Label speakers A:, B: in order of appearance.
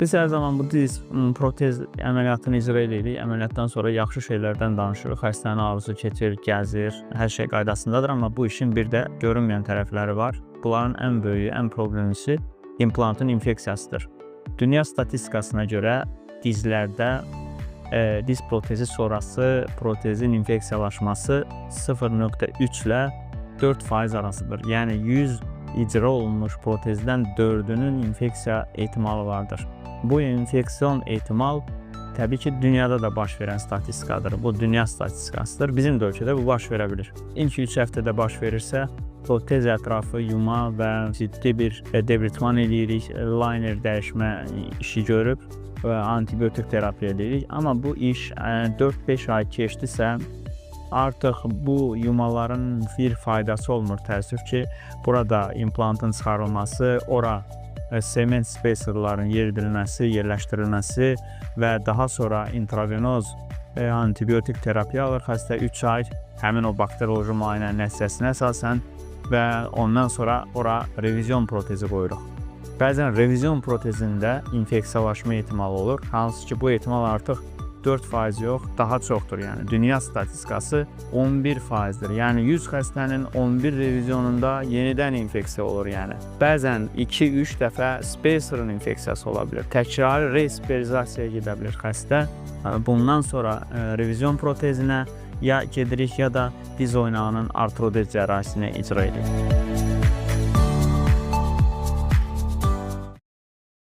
A: Biz hər zaman bu diz protez əməliyyatını icra edirik. Əməliyyatdan sonra yaxşı şeylərdən danışırıq. Xəstənin ağrısı keçir, gəzir, hər şey qaydasındadır. Amma bu işin bir də görünməyən tərəfləri var. Bunların ən böyüyü, ən problemlisi implantın infeksiyasıdır. Dünya statistikasına görə dizlərdə diz protezi sonrası protezin infeksiyalaşması 0,3 ilə 4% arasıdır. Yəni 100 icra olunmuş protezdən 4-ünün infeksiya ehtimalı vardır. Bu infeksiyon ehtimal təbii ki, dünyada da baş verən statistikadır. Bu dünya statistikasıdır. Bizim də ölkədə bu baş verə bilir. İlk 3 həftədə baş verirsə, protez ətrafı yuma və ciddi bir debritman eləyirik, liner dəyişmə işi görüb və antibiotik terapiya edirik. Amma bu iş 4-5 ay keçdisə, artıq bu yumaların bir faydası olmur. Təəssüf ki, burada implantın çıxarılması, ora sement spacerların yeridilməsi, yerləşdirilməsi və daha sonra intravenoz antibiotik terapiya alır xəstə 3 ay həmin o bakterioloji müayinənin nəticəsinə əsasən və ondan sonra ora revizyon protezi qoyuruq. Bəzən revizyon protezində infeksiyalaşma ehtimalı olur. Hansı ki, bu ehtimal artıq 4% yox, daha çoxdur. Yəni dünya statistikası 11%dir. Yəni 100 xəstənin 11 revizyonunda yenidən infeksiya olur. Yəni bəzən 2-3 dəfə spacerın infeksiyası ola bilər. Təkrarı resperizasiyaya gedə bilər xəstə. Bundan sonra revizyon protezinə ya gedirik ya da diz oynağının artrodez cərrahisinə icra edirik.